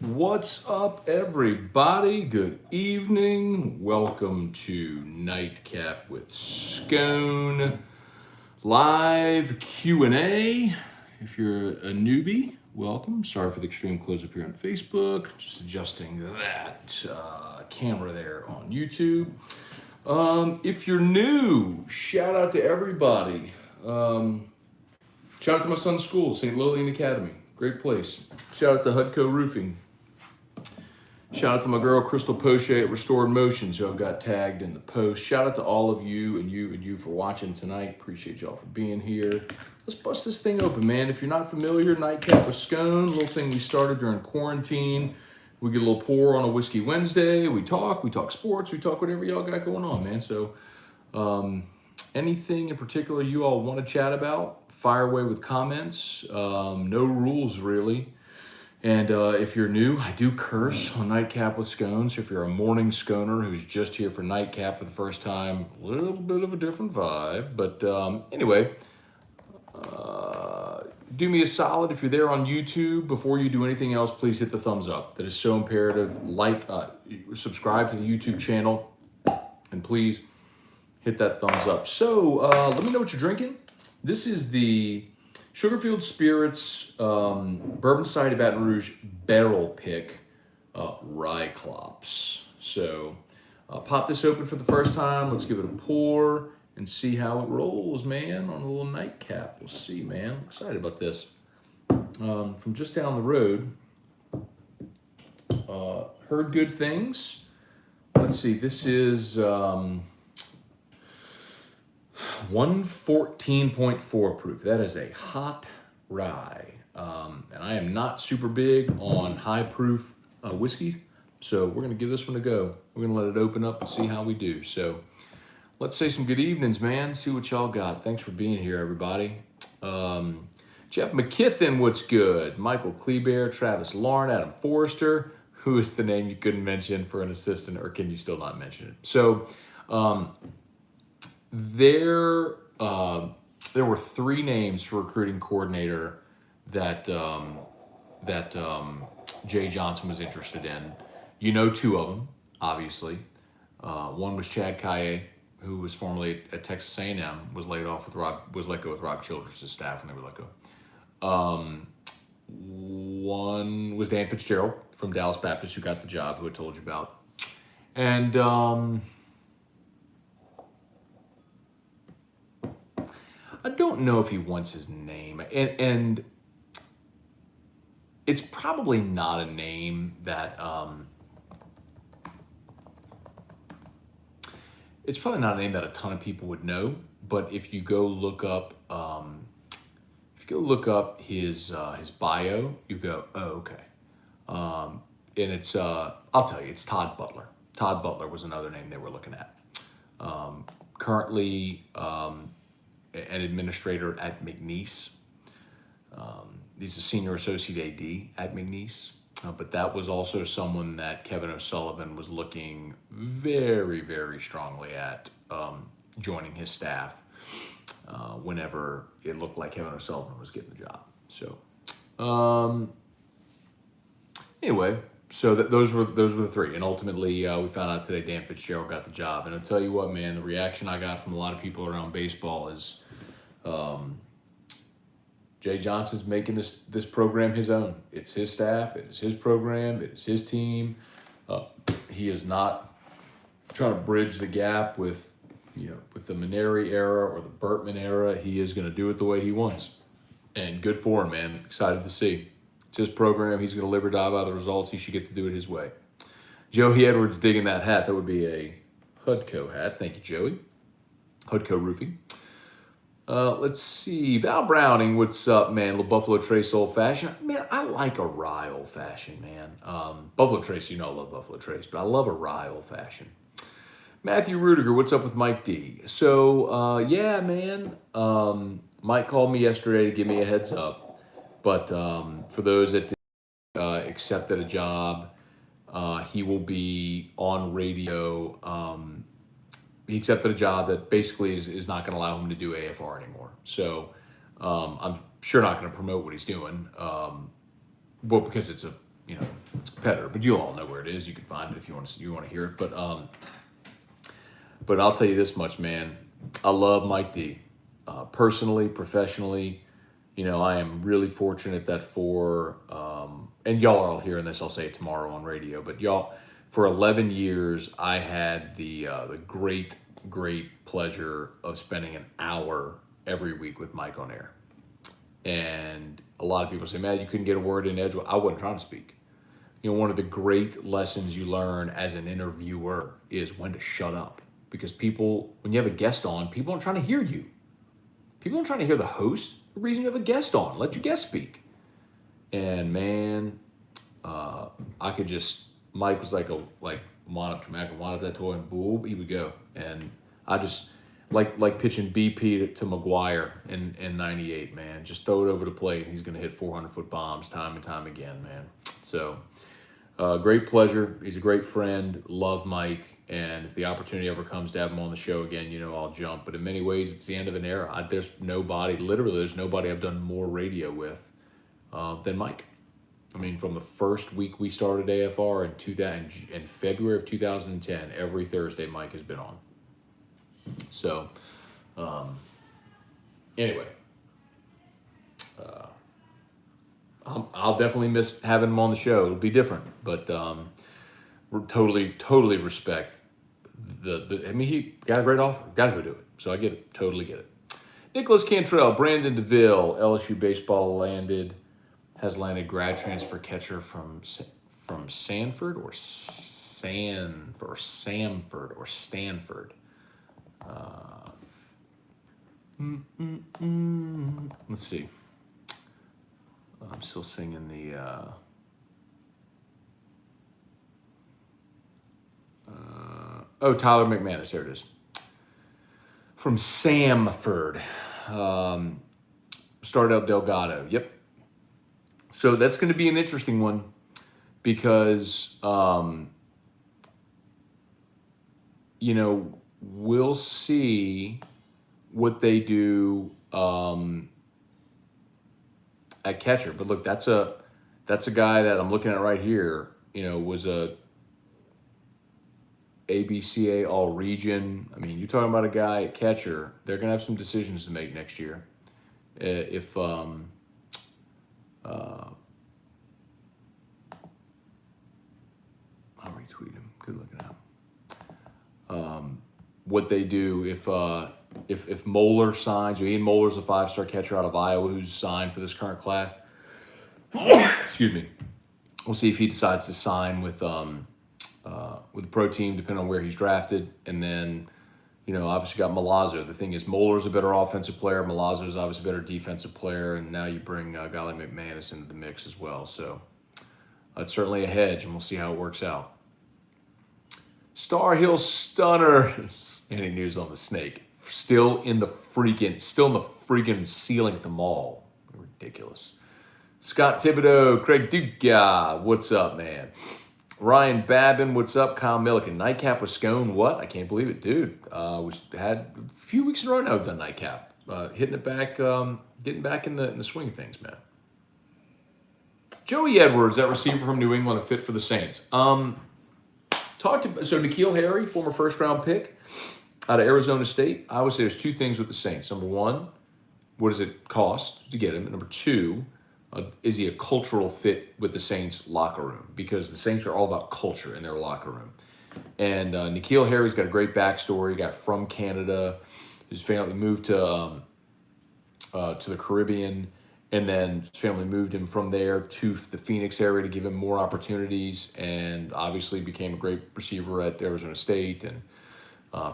What's up, everybody? Good evening. Welcome to Nightcap with Scone. Live Q&A. If you're a newbie, welcome. Sorry for the extreme close-up here on Facebook. Just adjusting that camera there on YouTube. If you're new, shout out to everybody. Shout out to my son's school, St. Lillian Academy. Great place. Shout out to Hudco Roofing. Shout out to my girl Crystal Poche at Restored Motions, who I've got tagged in the post. Shout out to all of you and you for watching tonight. Appreciate y'all for being here. Let's bust this thing open, man. If you're not familiar, Nightcap with Scone, little thing we started during quarantine. We get a little pour on a Whiskey Wednesday. We talk sports, we talk whatever y'all got going on, man. So anything in particular you all want to chat about, fire away with comments. No rules, really. And if you're new, I do curse on Nightcap with Scone. So if you're a morning Sconer who's just here for Nightcap for the first time, a little bit of a different vibe. But anyway, do me a solid. If you're there on YouTube, before you do anything else, please hit the thumbs up. That is so imperative. Subscribe to the YouTube channel, and please hit that thumbs up. So let me know what you're drinking. This is the Sugarfield Spirits Bourbon Society Baton Rouge Barrel Pick Rye Clops. So pop this open for the first time. Let's give it a pour and see how it rolls, man, on a little nightcap. We'll see, man. I'm excited about this. From just down the road, heard good things. Let's see, this is 114.4 proof. That is a hot rye. And I am not super big on high proof whiskeys, so we're going to give this one a go. We're going to let it open up and see how we do. So let's say some good evenings, man. See what y'all got. Thanks for being here, everybody. Jeff McKithen, what's good? Michael Kleber, Travis Lauren, Adam Forrester. Who is the name you couldn't mention for an assistant, or can you still not mention it? So there were three names for recruiting coordinator that Jay Johnson was interested in. You know, two of them, obviously. One was Chad Kaye, who was formerly at Texas A&M, was let go with Rob Childress' staff when they were let go. One was Dan Fitzgerald from Dallas Baptist, who got the job, who I told you about. And I don't know if he wants his name. And it's probably not a name that a ton of people would know. But if you go look up his bio, you go, oh, okay. And it's I'll tell you, it's Todd Butler. Todd Butler was another name they were looking at. Currently an administrator at McNeese. He's a senior associate AD at McNeese. But that was also someone that Kevin O'Sullivan was looking very, very strongly at joining his staff whenever it looked like Kevin O'Sullivan was getting the job. So anyway, so those were the three. And ultimately, we found out today Dan Fitzgerald got the job. And I'll tell you what, man, the reaction I got from a lot of people around baseball is Jay Johnson's making this program his own. It's his staff. It is his program. It is his team. He is not trying to bridge the gap with the Maneri era or the Bertman era. He is going to do it the way he wants. And good for him, man. Excited to see. It's his program. He's going to live or die by the results. He should get to do it his way. Joey Edwards digging that hat. That would be a Hudco hat. Thank you, Joey. Hudco Roofing. Let's see. Val Browning, what's up, man? Little Buffalo Trace Old Fashioned. Man, I like a rye Old Fashioned, man. Buffalo Trace, I love Buffalo Trace, but I love a rye Old Fashioned. Matthew Rudiger, what's up with Mike D? So, yeah, man. Mike called me yesterday to give me a heads up. But for those that accepted a job, he will be on radio. He accepted a job that basically is not going to allow him to do AFR anymore. So I'm sure not going to promote what he's doing. Well, because it's a it's a competitor, but you all know where it is. You can find it if you want to hear it. But I'll tell you this much, man. I love Mike D. Personally, professionally, I am really fortunate that and y'all are all hearing this, I'll say it tomorrow on radio, but y'all, for 11 years, I had the great, great pleasure of spending an hour every week with Mike on air. And a lot of people say, man, you couldn't get a word in edgewise. I wasn't trying to speak. One of the great lessons you learn as an interviewer is when to shut up. Because people, when you have a guest on, people aren't trying to hear you. People aren't trying to hear the host. The reason you have a guest on, let your guest speak. And man, I could just, Mike was like wind up that toy and boom, he would go. And I just, like pitching BP to McGuire in 98, man. Just throw it over the plate and he's going to hit 400-foot bombs time and time again, man. So, great pleasure. He's a great friend. Love Mike. And if the opportunity ever comes to have him on the show again, I'll jump. But in many ways, it's the end of an era. There's nobody I've done more radio with than Mike. I mean, from the first week we started AFR in February of 2010, every Thursday Mike has been on. So, anyway, I'll definitely miss having him on the show. It'll be different, but we're totally respect I mean, he got a great offer. Got to go do it. So I get it. Totally get it. Nicholas Cantrell, Brandon DeVille, LSU baseball has landed grad transfer catcher from Sanford or Samford or Stanford. Let's see. I'm still singing the. Tyler McManus. There it is. From Samford. Started out Delgado. Yep. So that's going to be an interesting one because, we'll see what they do at catcher. But look, that's a guy that I'm looking at right here, was a ABCA All-Region. I mean, you're talking about a guy at catcher. They're going to have some decisions to make next year. I'll retweet him. Good looking out. What they do if Moeller signs, Ian Moeller's a 5-star catcher out of Iowa who's signed for this current class. Excuse me. We'll see if he decides to sign with the pro team, depending on where he's drafted. And then, obviously got Milazzo. The thing is, Moeller's a better offensive player. Milazzo's obviously a better defensive player. And now you bring a guy like McManus into the mix as well. So that's certainly a hedge, and we'll see how it works out. Star Hill Stunner. Any news on the snake? Still in the freaking ceiling at the mall. Ridiculous. Scott Thibodeau, Craig Duga, what's up, man? Ryan Babin, what's up? Kyle Milliken, Nightcap with Scone, what? I can't believe it, dude. We had a few weeks in a row now we've done Nightcap. Hitting it back, getting back in the swing of things, man. Joey Edwards, that receiver from New England, a fit for the Saints. So N'Keal Harry, former first-round pick out of Arizona State. I would say there's two things with the Saints. Number one, what does it cost to get him? And number two, is he a cultural fit with the Saints locker room? Because the Saints are all about culture in their locker room. And N'Keal Harry's got a great backstory. Got from Canada. His family moved to the Caribbean, and then his family moved him from there to the Phoenix area to give him more opportunities, and obviously became a great receiver at Arizona State and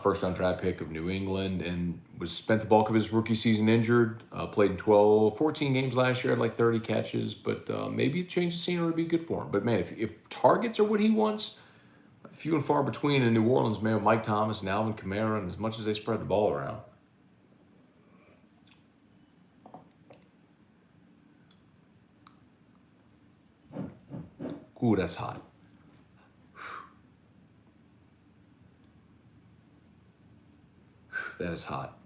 first-round draft pick of New England, and spent the bulk of his rookie season injured. Played in 14 games last year, had like 30 catches, but maybe a change of scenery would be good for him. But man, if targets are what he wants, few and far between in New Orleans, man, with Mike Thomas and Alvin Kamara, and as much as they spread the ball around. Ooh, that's hot. That is hot.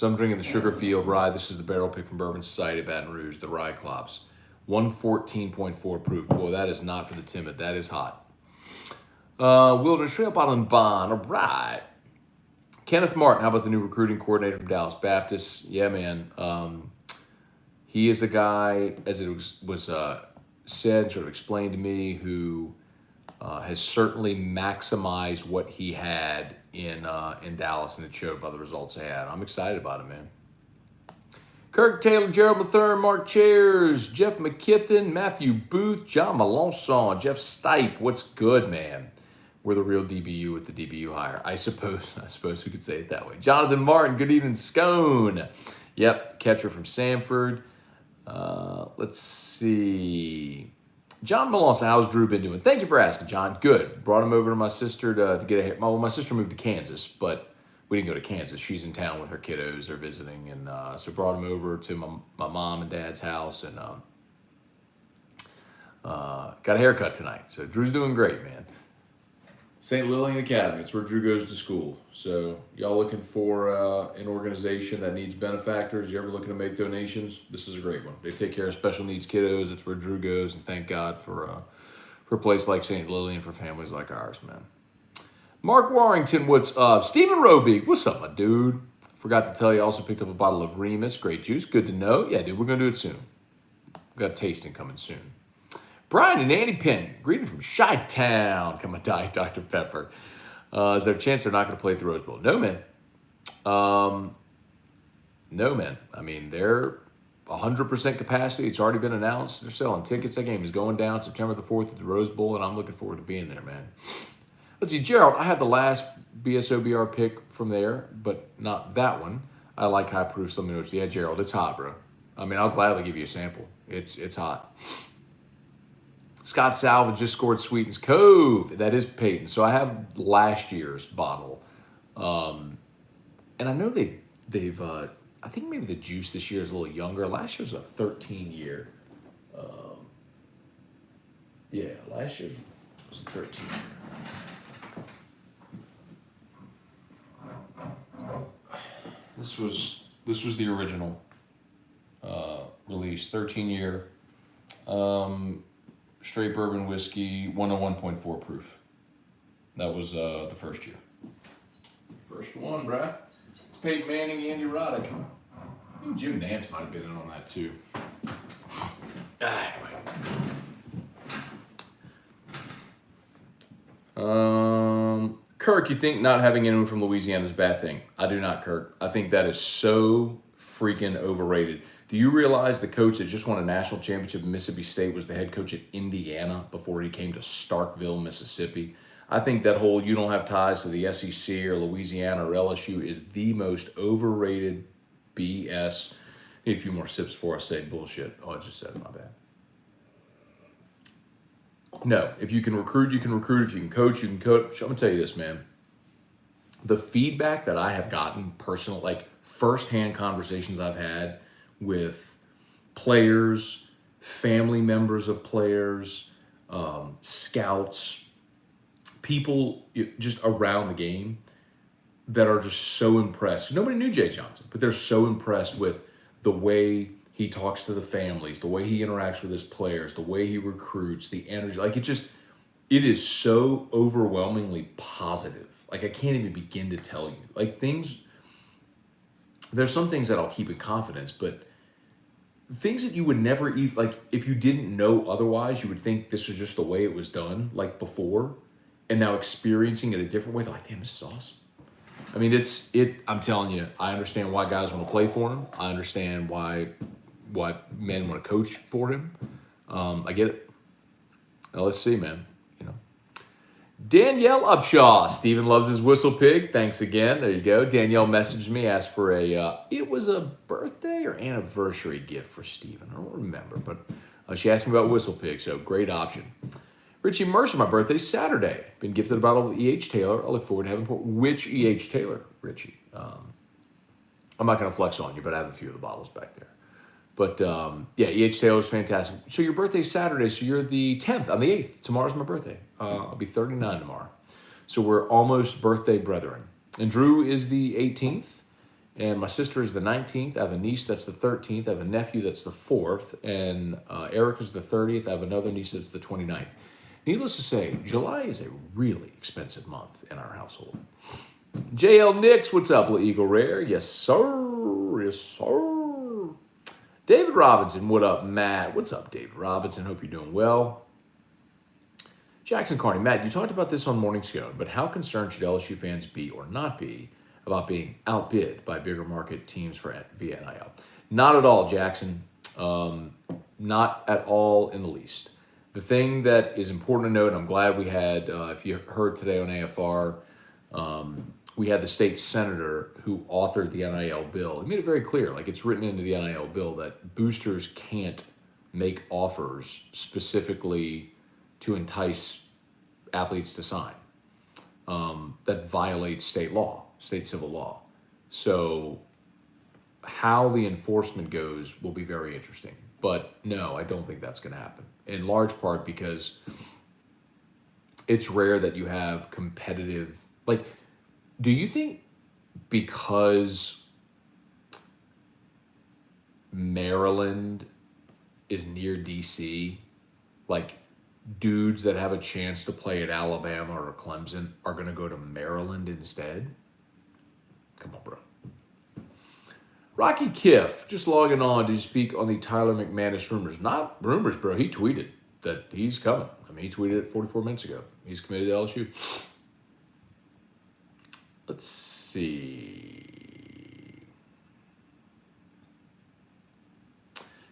So I'm drinking the Sugarfield Rye. This is the barrel pick from Bourbon Society of Baton Rouge, the Rye Klops. 114.4 proof. Boy, that is not for the timid. That is hot. Wilderness Trail Bottle and Bond. All right. Kenneth Martin, how about the new recruiting coordinator from Dallas Baptist? Yeah, man. He is a guy, as it was said, sort of explained to me, who has certainly maximized what he had in Dallas, and it showed by the results they had. I'm excited about it, man. Kirk Taylor, Gerald Mathern, Mark Chairs, Jeff McKithen, Matthew Booth, John Melanson, Jeff Stipe. What's good, man? We're the real DBU with the DBU hire. I suppose we could say it that way. Jonathan Martin, good evening, Scone. Yep, catcher from Sanford. Let's see. John Melanson, how's Drew been doing? Thank you for asking, John. Good. Brought him over to my sister to get a hair. Well, my sister moved to Kansas, but we didn't go to Kansas. She's in town with her kiddos. They're visiting, and so brought him over to my mom and dad's house, and got a haircut tonight. So Drew's doing great, man. St. Lillian Academy, it's where Drew goes to school. So y'all looking for an organization that needs benefactors, you ever looking to make donations, this is a great one. They take care of special needs kiddos. It's where Drew goes, and thank God for a place like St. Lillian for families like ours, man. Mark Warrington, what's up? Stephen Roby, what's up, my dude? Forgot to tell you, I also picked up a bottle of Remus. Great juice, good to know. Yeah, dude, we're going to do it soon. We've got tasting coming soon. Brian and Annie Penn, greeting from Chi-Town. Come on, Diet Dr. Pepper. Is there a chance they're not going to play at the Rose Bowl? No, man. No, man. I mean, they're 100% capacity. It's already been announced. They're selling tickets. That game is going down September the 4th at the Rose Bowl, and I'm looking forward to being there, man. Let's see, Gerald, I have the last BSOBR pick from there, but not that one. I like high proof something notes. Yeah, Gerald, it's hot, bro. I mean, I'll gladly give you a sample. It's hot. Scott Salvin just scored Sweetens Cove. That is Peyton. So I have last year's bottle. And I know they've I think maybe the juice this year is a little younger. Last year was a 13-year. Yeah, last year was a 13-year. This was the original release, 13-year. Straight bourbon whiskey, 101.4 proof. That was the first year. First one, bruh. It's Peyton Manning, Andy Roddick. I think Jim Nance might have been in on that too. Anyway. Kirk, you think not having anyone from Louisiana is a bad thing? I do not, Kirk. I think that is so freaking overrated. Do you realize the coach that just won a national championship in Mississippi State was the head coach at Indiana before he came to Starkville, Mississippi? I think that whole you don't have ties to the SEC or Louisiana or LSU is the most overrated BS. Need a few more sips before I say bullshit. Oh, I just said it, my bad. No, if you can recruit, you can recruit. If you can coach, you can coach. I'm going to tell you this, man. The feedback that I have gotten personal, like firsthand conversations I've had with players, family members of players, scouts, people just around the game that are just so impressed. Nobody knew Jay Johnson, but they're so impressed with the way he talks to the families, the way he interacts with his players, the way he recruits, the energy. Like it is so overwhelmingly positive. Like I can't even begin to tell you. Like there's some things that I'll keep in confidence, but things that you would never even, like if you didn't know otherwise, you would think this was just the way it was done like before, and now experiencing it a different way, they're like, damn, this is awesome. I mean, I'm telling you, I understand why guys want to play for him. I understand why men want to coach for him. I get it. Now let's see, man. Danielle Upshaw. Steven loves his whistle pig. Thanks again. There you go. Danielle messaged me, asked for it was a birthday or anniversary gift for Steven. I don't remember, but she asked me about whistle pig, so great option. Richie Mercer, my birthday's Saturday. Been gifted a bottle of E.H. Taylor. I look forward to having which E.H. Taylor, Richie? I'm not going to flex on you, but I have a few of the bottles back there. But, yeah, E.H. Taylor's fantastic. So your birthday's Saturday, so you're the 10th. I'm the 8th. Tomorrow's my birthday. I'll be 39 tomorrow. So we're almost birthday brethren. And Drew is the 18th, And my sister is the 19th. I have a niece that's the 13th. I have a nephew that's the 4th. And Erica's the 30th. I have another niece that's the 29th. Needless to say, July is a really expensive month in our household. JL Nix, what's up, little Eagle Rare? Yes, sir. Yes, sir. David Robinson, what up, Matt? What's up, David Robinson? Hope you're doing well. Jackson Carney, Matt, you talked about this on Morning Scone, but how concerned should LSU fans be or not be about being outbid by bigger market teams via NIL? Not at all, Jackson. Not at all in the least. The thing that is important to note, and I'm glad we had, if you heard today on AFR, we had the state senator who authored the NIL bill. He made it very clear, like it's written into the NIL bill, that boosters can't make offers specifically to entice athletes to sign. That violates state law, state civil law. So how the enforcement goes will be very interesting. But no, I don't think that's going to happen. In large part because it's rare that you have competitive, like, do you think because Maryland is near DC, like dudes that have a chance to play at Alabama or Clemson are going to go to Maryland instead? Come on, bro. Rocky Kiff, just logging on to speak on the Tyler McManus rumors. Not rumors, bro. He tweeted that he's coming. I mean, he tweeted it 44 minutes ago. He's committed to LSU. Let's see.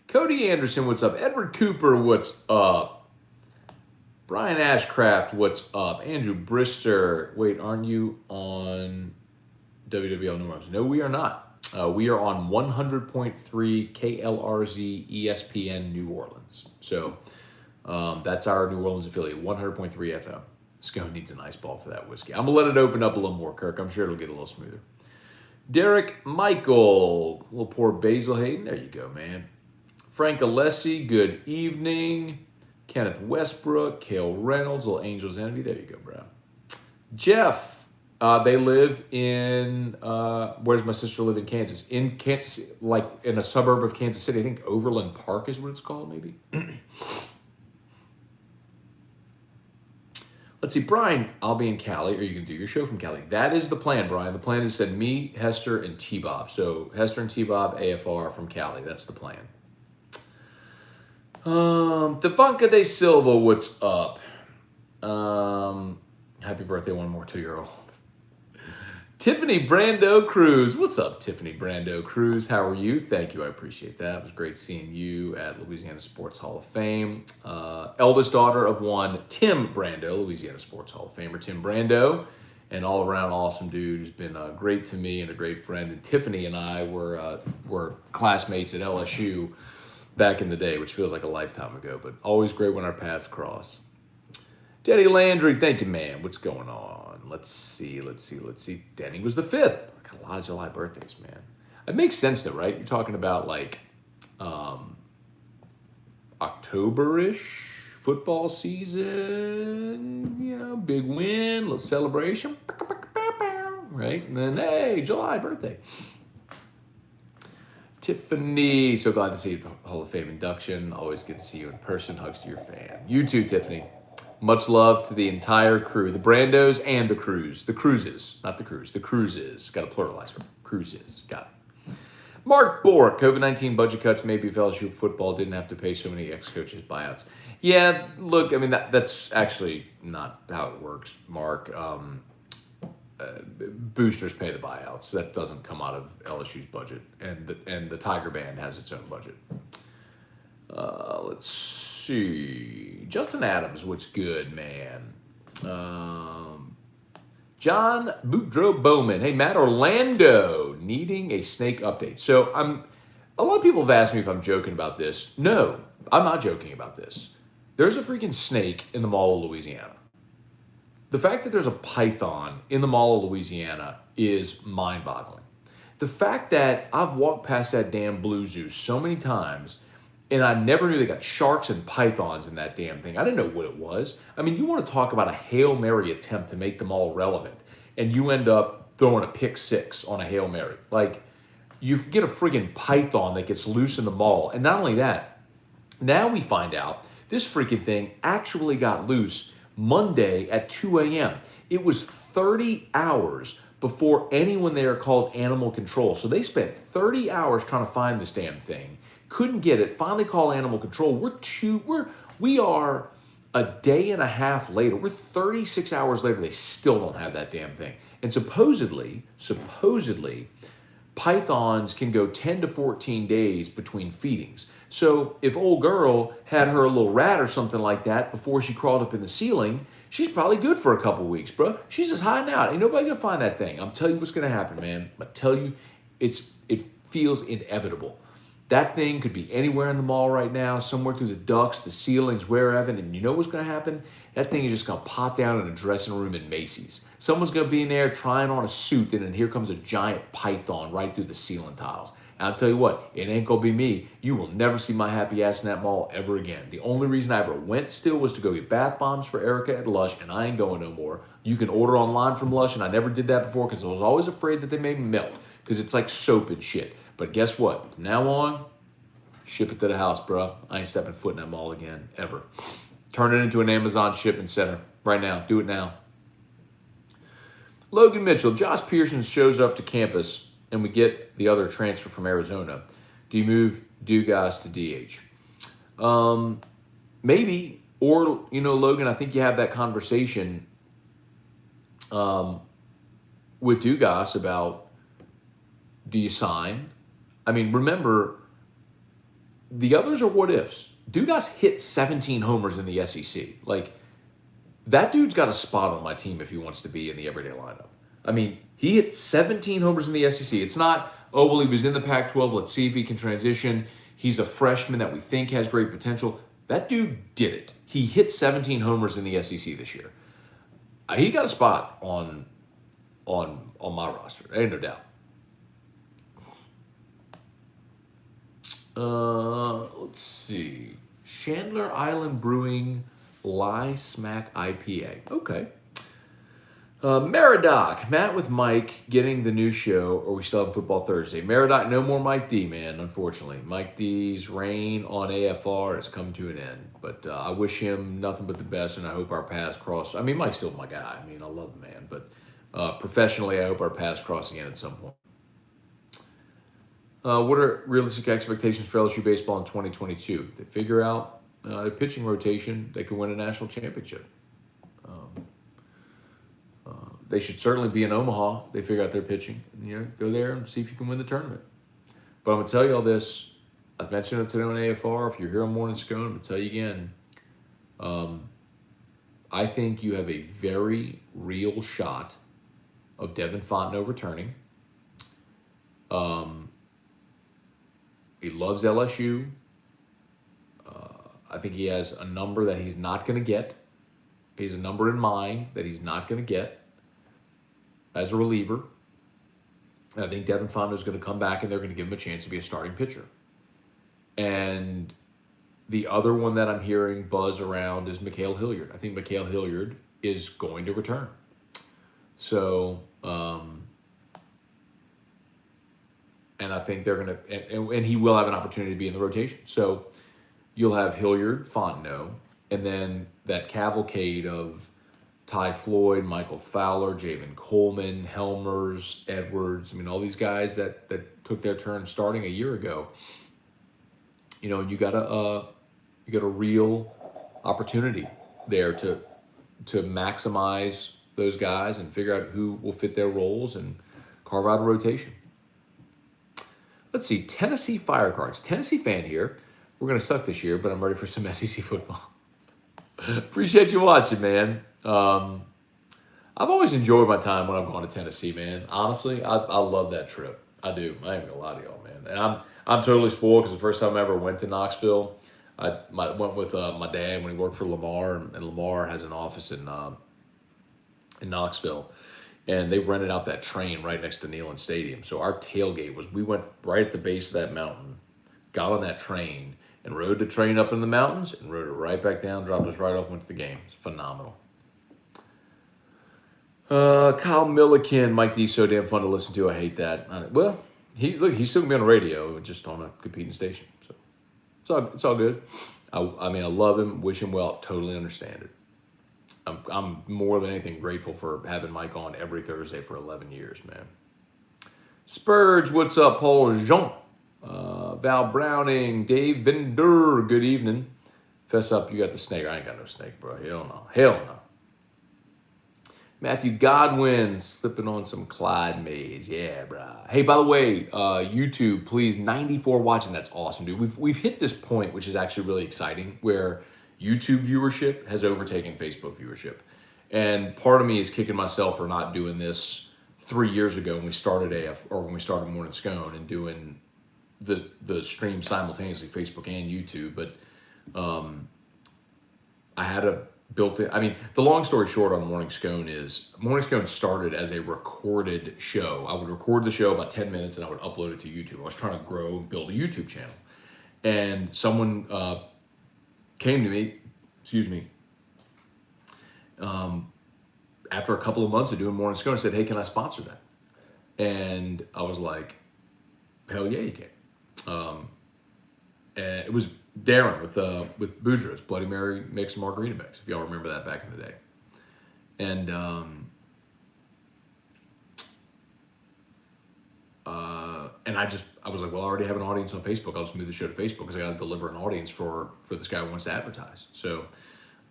Cody Anderson, what's up? Edward Cooper, what's up? Brian Ashcraft, what's up? Andrew Brister, wait, aren't you on WWL New Orleans? No, we are not. We are on 100.3 KLRZ ESPN New Orleans. So that's our New Orleans affiliate, 100.3 FM. Scone needs an ice ball for that whiskey. I'm going to let it open up a little more, Kirk. I'm sure it'll get a little smoother. Derek Michael, little poor Basil Hayden. There you go, man. Frank Alessi, good evening. Kenneth Westbrook, Cale Reynolds, little Angels Envy. There you go, bro. Jeff, they live in, where does my sister live in Kansas? In Kansas, like in a suburb of Kansas City. I think Overland Park is what it's called, maybe. Let's see, Brian, I'll be in Cali, or you can do your show from Cali. That is the plan, Brian. The plan is to send me, Hester, and T-Bob. So Hester and T-Bob, AFR from Cali. That's the plan. Defunca De Silva, what's up? Happy birthday, one more 2-year-old. Tiffany Brando Cruz. What's up, Tiffany Brando Cruz? How are you? Thank you. I appreciate that. It was great seeing you at Louisiana Sports Hall of Fame. Eldest daughter of one, Tim Brando, Louisiana Sports Hall of Famer, Tim Brando. And all around awesome dude who's been great to me and a great friend. And Tiffany and I were classmates at LSU back in the day, which feels like a lifetime ago, but always great when our paths cross. Danny Landry, thank you, man. What's going on? Let's see. Danny was the 5th. I got a lot of July birthdays, man. It makes sense though, right? You're talking about like October-ish football season, you know, big win, little celebration, right? And then, hey, July birthday. Tiffany, so glad to see you at the Hall of Fame induction. Always good to see you in person. Hugs to your fan. You too, Tiffany. Much love to the entire crew, the Brandos and the Crews. The Cruises, not the Crews. The Cruises. Got to pluralize for Cruises. Got it. Mark Bork, COVID-19 budget cuts. Maybe if LSU football didn't have to pay so many ex-coaches buyouts. Yeah, look, I mean, that's actually not how it works, Mark. Boosters pay the buyouts. That doesn't come out of LSU's budget. And the Tiger Band has its own budget. Let's see. Justin Adams, what's good, man? John Boudreaux Bowman. Hey, Matt, Orlando needing a snake update. So a lot of people have asked me if I'm joking about this. No, I'm not joking about this. There's a freaking snake in the Mall of Louisiana. The fact that there's a python in the Mall of Louisiana is mind-boggling. The fact that I've walked past that damn Blue Zoo so many times and I never knew they got sharks and pythons in that damn thing. I didn't know what it was. I mean, you want to talk about a Hail Mary attempt to make the mall relevant, and you end up throwing a pick six on a Hail Mary. Like, You get a friggin' python that gets loose in the mall. And not only that, now we find out this freaking thing actually got loose Monday at 2 a.m. It was 30 hours before anyone there called animal control. So they spent 30 hours trying to find this damn thing. Couldn't get it. Finally call animal control. We are a day and a half later. We're 36 hours later. They still don't have that damn thing. And supposedly, pythons can go 10 to 14 days between feedings. So if old girl had her little rat or something like that before she crawled up in the ceiling, she's probably good for a couple weeks, bro. She's just hiding out. Ain't nobody gonna find that thing. I'm telling you what's gonna happen, man. I tell you, it feels inevitable. That thing could be anywhere in the mall right now, somewhere through the ducts, the ceilings, wherever, and you know what's gonna happen? That thing is just gonna pop down in a dressing room in Macy's. Someone's gonna be in there trying on a suit, and then here comes a giant python right through the ceiling tiles. And I'll tell you what, it ain't gonna be me. You will never see my happy ass in that mall ever again. The only reason I ever went still was to go get bath bombs for Erica at Lush, and I ain't going no more. You can order online from Lush, and I never did that before because I was always afraid that they made me melt because it's like soap and shit. But guess what? From now on, ship it to the house, bro. I ain't stepping foot in that mall again, ever. Turn it into an Amazon shipment center right now. Do it now. Logan Mitchell, Josh Pearson shows up to campus and we get the other transfer from Arizona. Do you move Dugas to DH? Maybe. Or, Logan, I think you have that conversation with Dugas about, do you sign? I mean, remember, the others are what ifs. Dugas hit 17 homers in the SEC. Like, that dude's got a spot on my team if he wants to be in the everyday lineup. I mean, he hit 17 homers in the SEC. It's not, oh, well, he was in the Pac-12. Let's see if he can transition. He's a freshman that we think has great potential. That dude did it. He hit 17 homers in the SEC this year. He got a spot on my roster. There ain't no doubt. Let's see. Chandler Island Brewing Lie Smack IPA. Okay. Meridoc, Matt with Mike getting the new show, or we still have Football Thursday. Meridoc, no more Mike D, man, unfortunately. Mike D's reign on AFR has come to an end. But I wish him nothing but the best, and I hope our paths cross. I mean, Mike's still my guy. I mean, I love the man. But professionally, I hope our paths cross again at some point. What are realistic expectations for LSU baseball in 2022? If they figure out their pitching rotation, they can win a national championship. They should certainly be in Omaha if they figure out their pitching. Go there and see if you can win the tournament. But I'm going to tell you all this. I've mentioned it today on AFR. If you're here on Morning Scone, I'm going to tell you again. I think you have a very real shot of Devin Fontenot returning. He loves LSU. I think he has a number that he's not going to get. He has a number in mind that he's not going to get as a reliever. And I think Devin Fontenot is going to come back and they're going to give him a chance to be a starting pitcher. And the other one that I'm hearing buzz around is Mikhail Hilliard. I think Mikhail Hilliard is going to return. So, and I think they're going to, and he will have an opportunity to be in the rotation. So you'll have Hilliard, Fontenot, and then that cavalcade of Ty Floyd, Michael Fowler, Javen Coleman, Helmers, Edwards. I mean, all these guys that took their turn starting a year ago. You got a real opportunity there to maximize those guys and figure out who will fit their roles and carve out a rotation. Let's see, Tennessee Fire Cards. Tennessee fan here. We're going to suck this year, but I'm ready for some SEC football. Appreciate you watching, man. I've always enjoyed my time when I've gone to Tennessee, man. Honestly, I love that trip. I do. I ain't gonna lie to y'all, man. And I'm totally spoiled because the first time I ever went to Knoxville, I went with my dad when he worked for Lamar, and Lamar has an office in Knoxville, and they rented out that train right next to Neyland Stadium. So our tailgate was, we went right at the base of that mountain, got on that train, and rode the train up in the mountains, and rode it right back down, dropped us right off, went to the game. It's phenomenal. Kyle Milliken, Mike D, so damn fun to listen to. I hate that. Well, he's still gonna be on the radio, just on a competing station. So it's all good. I mean, I love him, wish him well, totally understand it. I'm more than anything grateful for having Mike on every Thursday for 11 years, man. Spurge, what's up? Paul Jean, Val Browning, Dave Vender, good evening. Fess up, you got the snake. I ain't got no snake, bro. Hell no. Hell no. Matthew Godwin, slipping on some Clyde Mays. Yeah, bro. Hey, by the way, YouTube, please, 94 watching. That's awesome, dude. We've hit this point, which is actually really exciting, where YouTube viewership has overtaken Facebook viewership. And part of me is kicking myself for not doing this 3 years ago when we started when we started Morning Scone and doing the stream simultaneously, Facebook and YouTube. But I had a built-in. I mean, the long story short on Morning Scone is Morning Scone started as a recorded show. I would record the show about 10 minutes and I would upload it to YouTube. I was trying to grow and build a YouTube channel. And someone came to me, excuse me, after a couple of months of doing Morning Scone and said, hey, can I sponsor that? And I was like, hell yeah, you can. And it was Darren with Boudreaux's Bloody Mary Mix and Margarita Mix, if y'all remember that back in the day. And I was like, well, I already have an audience on Facebook. I'll just move the show to Facebook because I got to deliver an audience for this guy who wants to advertise. So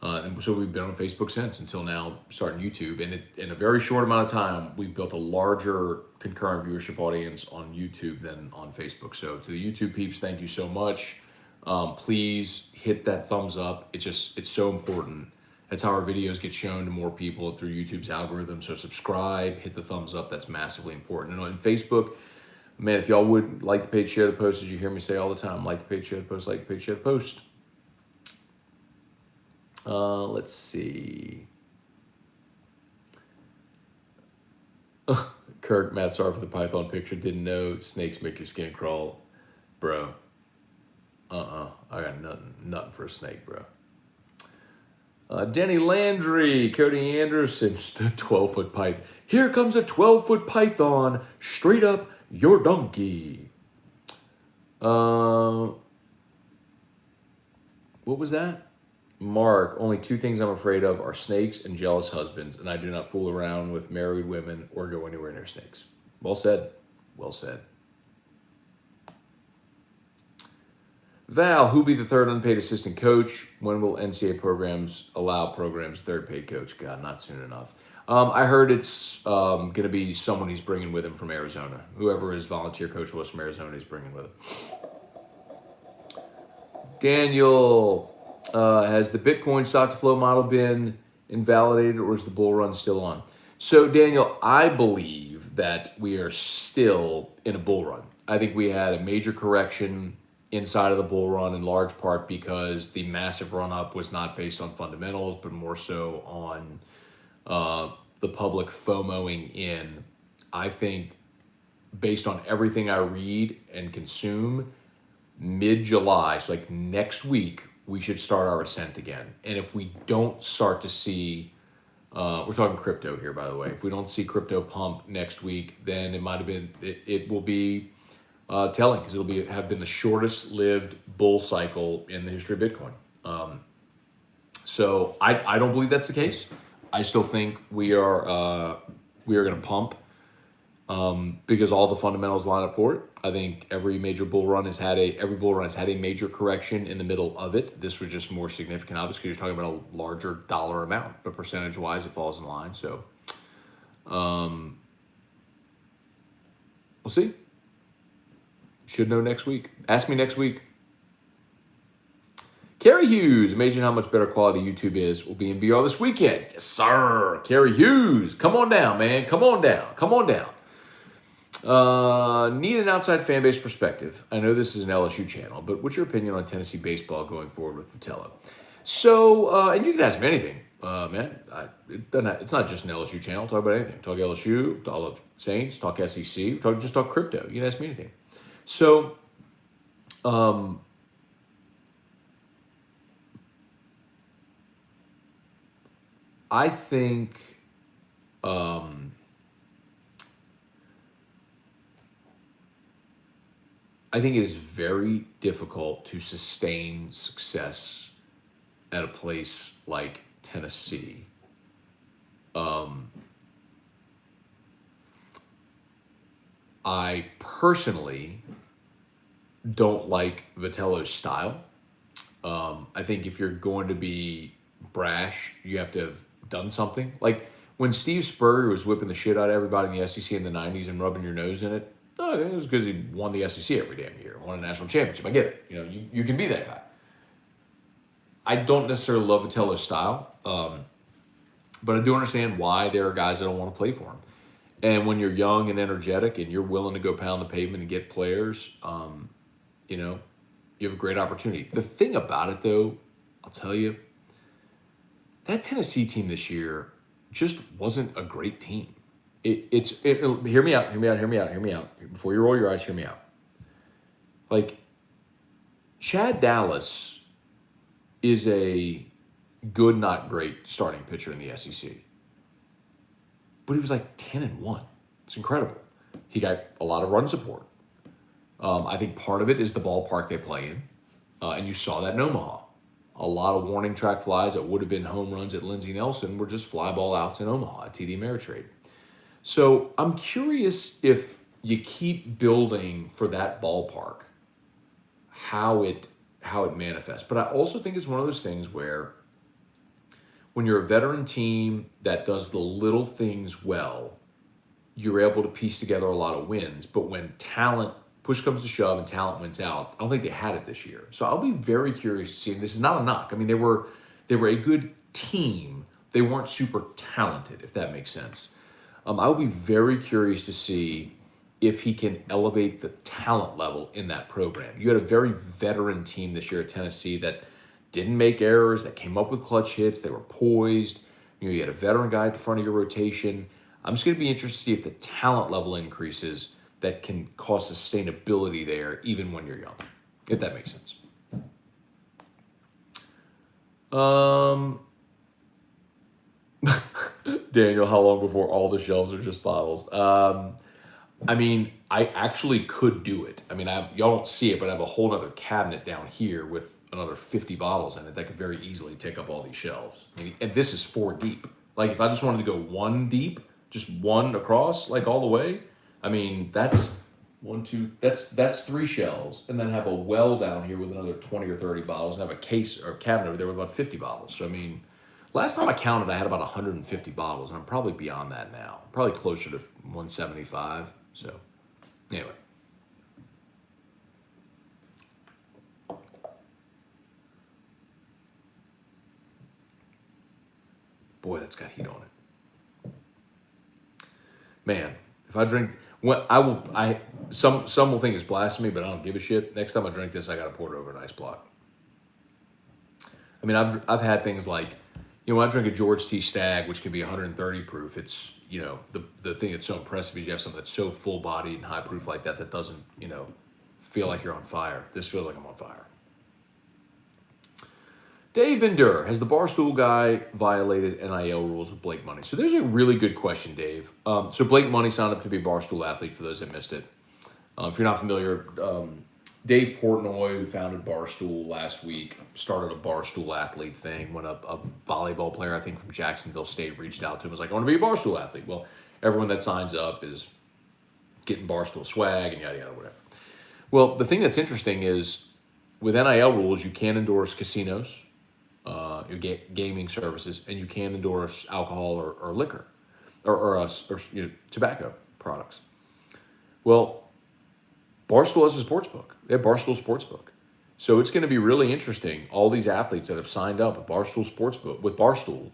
so we've been on Facebook since until now, starting YouTube. And in a very short amount of time, we've built a larger concurrent viewership audience on YouTube than on Facebook. So to the YouTube peeps, thank you so much. Please hit that thumbs up. It's so important. That's how our videos get shown to more people through YouTube's algorithm. So subscribe, hit the thumbs up. That's massively important. And on Facebook, man, if y'all would like the page, share the post, as you hear me say all the time, like the page, share the post, like the page, share the post. Let's see. Kirk, Matt, sorry for the Python picture. Didn't know snakes make your skin crawl. Bro. I got nothing for a snake, bro. Denny Landry, Cody Anderson, 12-foot python. Here comes a 12-foot python, straight up your donkey. What was that? Mark, only two things I'm afraid of are snakes and jealous husbands, and I do not fool around with married women or go anywhere near snakes. Well said. Well said. Val, who be the third unpaid assistant coach? When will NCAA programs allow programs third paid coach? God, not soon enough. I heard it's going to be someone he's bringing with him from Arizona. Whoever his volunteer coach was from Arizona, he's bringing with him. Daniel, has the Bitcoin stock to flow model been invalidated or is the bull run still on? So Daniel, I believe that we are still in a bull run. I think we had a major correction inside of the bull run in large part because the massive run up was not based on fundamentals, but more so on the public FOMOing in. I think based on everything I read and consume, mid-July, so like next week, we should start our ascent again. And if we don't start to see, we're talking crypto here, by the way. If we don't see crypto pump next week, then it might have been, it will be telling because it'll have been the shortest lived bull cycle in the history of Bitcoin. So I don't believe that's the case. I still think we are going to pump because all the fundamentals line up for it. I think every bull run has had a major correction in the middle of it. This was just more significant, obviously, because you're talking about a larger dollar amount, but percentage wise, it falls in line. So we'll see. Should know next week. Ask me next week. Kerry Hughes, imagine how much better quality YouTube is. We'll be in BR this weekend. Yes, sir. Kerry Hughes, come on down, man. Come on down. Come on down. Need an outside fan base perspective. I know this is an LSU channel, but what's your opinion on Tennessee baseball going forward with Vitello? So, and you can ask me anything, man. It's not just an LSU channel. Talk about anything. Talk LSU, talk Saints, talk SEC, just talk crypto. You can ask me anything. So, I think I think it is very difficult to sustain success at a place like Tennessee. I personally don't like Vitello's style. I think if you're going to be brash, you have to have done something. Like when Steve Spurrier was whipping the shit out of everybody in the SEC in the 90s and rubbing your nose in it, no, it was because he won the SEC every damn year, won a national championship. I get it. You can be that guy. I don't necessarily love Vitello's style, but I do understand why there are guys that don't want to play for him. And when you're young and energetic and you're willing to go pound the pavement and get players, you have a great opportunity. The thing about it, though, I'll tell you, that Tennessee team this year just wasn't a great team. Hear me out. Before you roll your eyes, hear me out. Like, Chad Dallas is a good, not great starting pitcher in the SEC. But he was like 10-1. It's incredible. He got a lot of run support. I think part of it is the ballpark they play in. And you saw that in Omaha. A lot of warning track flies that would have been home runs at Lindsey Nelson were just fly ball outs in Omaha at TD Ameritrade. So I'm curious if you keep building for that ballpark, how it manifests. But I also think it's one of those things where when you're a veteran team that does the little things well, you're able to piece together a lot of wins. But when push comes to shove and talent wins out, I don't think they had it this year. So I'll be very curious to see. And this is not a knock. I mean, they were a good team. They weren't super talented, if that makes sense. I'll be very curious to see if he can elevate the talent level in that program. You had a very veteran team this year at Tennessee that didn't make errors, that came up with clutch hits, they were poised. You had a veteran guy at the front of your rotation. I'm just going to be interested to see if the talent level increases that can cause sustainability there even when you're young, if that makes sense. Daniel, how long before all the shelves are just bottles? I mean, I actually could do it. I mean, y'all don't see it, but I have a whole other cabinet down here with another 50 bottles in it that could very easily take up all these shelves. And this is 4 deep. Like, if I just wanted to go 1 deep, just 1 across, like all the way, I mean, that's 1, 2, that's 3 shelves. And then have a well down here with another 20 or 30 bottles and have a case or cabinet over there with about 50 bottles. So, I mean, last time I counted, I had about 150 bottles, and I'm probably beyond that now. Probably closer to 175. So, anyway. Boy, that's got heat on it. Man, if I drink, some will think it's blasphemy, but I don't give a shit. Next time I drink this, I got to pour it over an ice block. I mean, I've had things like, when I drink a George T. Stagg, which can be 130 proof, it's, the thing that's so impressive is you have something that's so full bodied and high proof like that doesn't, feel like you're on fire. This feels like I'm on fire. Dave Endure, has the Barstool guy violated NIL rules with Blake Money? So there's a really good question, Dave. So Blake Money signed up to be a Barstool athlete for those that missed it. If you're not familiar, Dave Portnoy, who founded Barstool last week, started a Barstool athlete thing when a volleyball player, I think from Jacksonville State, reached out to him and was like, I want to be a Barstool athlete. Well, everyone that signs up is getting Barstool swag and yada, yada, whatever. Well, the thing that's interesting is with NIL rules, you can endorse casinos, gaming services, and you can endorse alcohol or liquor or tobacco products. Well, Barstool has a sports book. They have Barstool Sportsbook. So it's going to be really interesting. All these athletes that have signed up with Barstool Sportsbook, with Barstool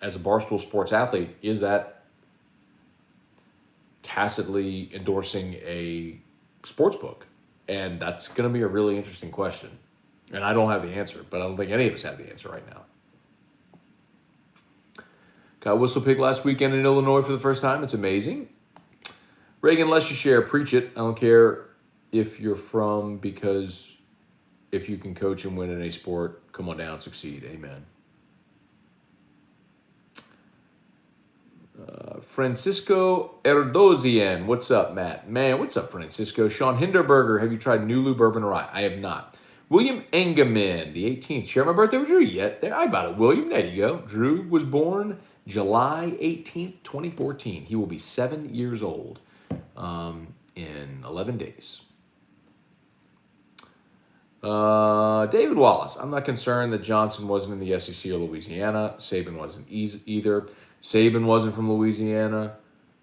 as a Barstool sports athlete, is that tacitly endorsing a sports book? And that's going to be a really interesting question. And I don't have the answer, but I don't think any of us have the answer right now. Got a whistle pig last weekend in Illinois for the first time. It's amazing. Reagan, let's just share. Preach it. I don't care if you're from, because if you can coach and win in a sport, come on down, succeed. Amen. Francisco Erdozian. What's up, Matt? Man, what's up, Francisco? Sean Hinderberger. Have you tried Nulu Bourbon Rye? I have not. William Engelman, the 18th. Share my birthday with Drew yet? There, I got it. William, there you go. Drew was born July 18th, 2014. He will be 7 years old in 11 days. David Wallace. I'm not concerned that Johnson wasn't in the SEC or Louisiana. Saban wasn't either. Saban wasn't from Louisiana.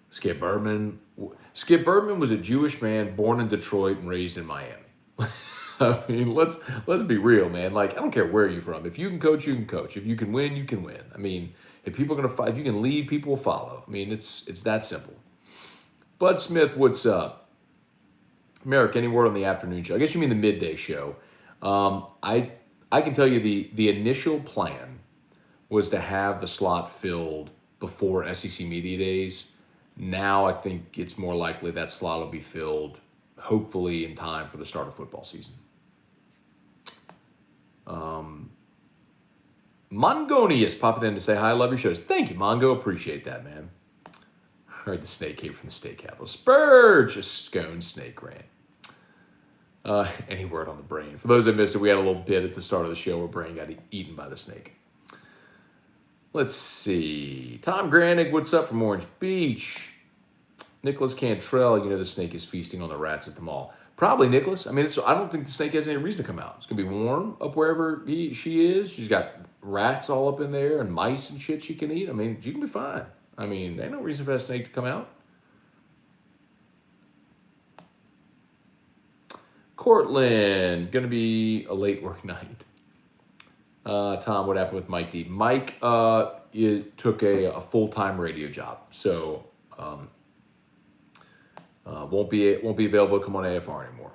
Skip Bertman. Skip Bertman was a Jewish man born in Detroit and raised in Miami. I mean, let's be real, man. Like, I don't care where you're from. If you can coach, you can coach. If you can win, you can win. I mean, if people are gonna if you can lead, people will follow. I mean, it's that simple. Bud Smith, what's up? Merrick, any word on the afternoon show? I guess you mean the midday show. I can tell you the initial plan was to have the slot filled before SEC Media Days. Now I think it's more likely that slot will be filled, hopefully in time for the start of football season. Mongonius popping in to say hi. I love your shows. Thank you, Mongo. Appreciate that, man. Heard the snake came from the state capital. Spurge, a Scone snake ran. Any word on the brain? For those that missed it, we had a little bit at the start of the show where Brain got eaten by the snake. Let's see. Tom Granig, what's up from Orange Beach? Nicholas Cantrell, you know the snake is feasting on the rats at the mall. Probably, Nicholas. I mean, I don't think the snake has any reason to come out. It's going to be warm up wherever she is. She's got rats all up in there and mice and shit she can eat. I mean, she can be fine. I mean, ain't no reason for that snake to come out. Cortland, going to be a late work night. Tom, what happened with Mike D? Mike took a full-time radio job, so won't be available to come on AFR anymore.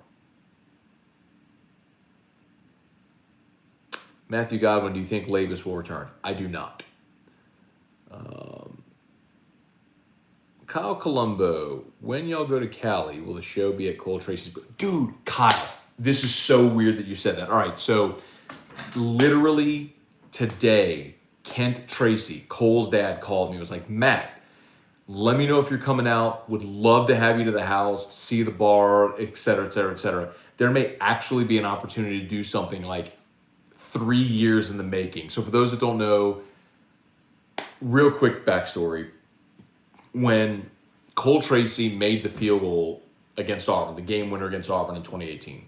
Matthew Godwin, do you think Labus will return? I do not. Kyle Colombo, when y'all go to Cali, will the show be at Cole Tracy's? Dude, Kyle, this is so weird that you said that. All right, so literally today, Kent Tracy, Cole's dad, called me. He was like, Matt, let me know if you're coming out. Would love to have you to the house, see the bar, et cetera, et cetera, et cetera. There may actually be an opportunity to do something like 3 years in the making. So for those that don't know, real quick backstory. When Cole Tracy made the field goal against Auburn, the game winner against Auburn in 2018,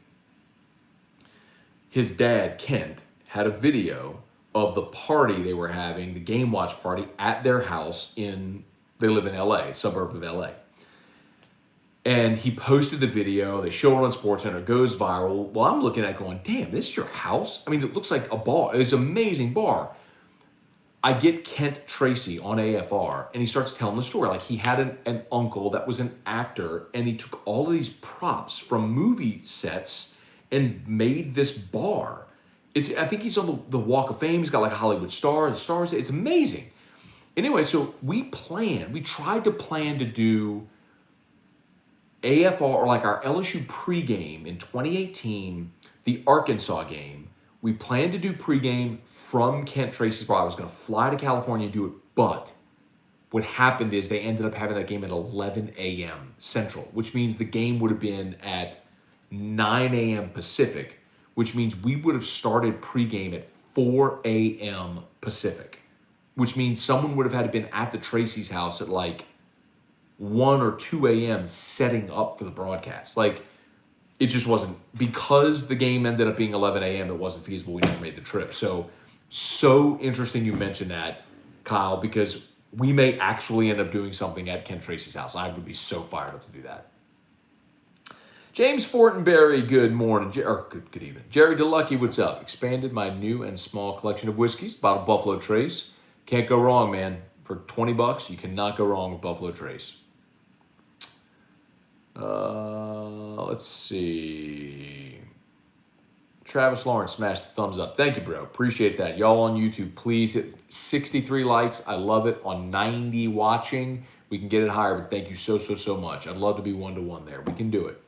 his dad, Kent, had a video of the party they were having, the game watch party, at their house they live in LA, suburb of LA. And he posted the video, they show it on SportsCenter, it goes viral. Well, I'm looking at it going, damn, this is your house? I mean, it looks like a bar. It's an amazing bar. I get Kent Tracy on AFR, and he starts telling the story. Like, he had an uncle that was an actor, and he took all of these props from movie sets and made this bar. I think he's on the Walk of Fame. He's got like a Hollywood star. The stars. It's amazing. Anyway, so we tried to plan to do AFR, or like our LSU pregame in 2018, the Arkansas game. We planned to do pregame from Kent Tracy's bar. I was going to fly to California and do it, but what happened is they ended up having that game at 11 a.m. Central, which means the game would have been at 9 a.m. Pacific, which means we would have started pregame at 4 a.m. Pacific, which means someone would have had to been at the Tracy's house at like 1 or 2 a.m. setting up for the broadcast. Like, it just wasn't, because the game ended up being 11 a.m., it wasn't feasible. We never made the trip. So interesting you mentioned that, Kyle, because we may actually end up doing something at Kent Tracy's house. I would be so fired up to do that. James Fortenberry, good morning. Good evening. Jerry DeLucky, what's up? Expanded my new and small collection of whiskeys. Bought a Buffalo Trace. Can't go wrong, man. For $20, you cannot go wrong with Buffalo Trace. Let's see. Travis Lawrence smashed the thumbs up. Thank you, bro. Appreciate that. Y'all on YouTube, please hit 63 likes. I love it. On 90 watching, we can get it higher, but thank you so much. I'd love to be 1-to-1 there. We can do it.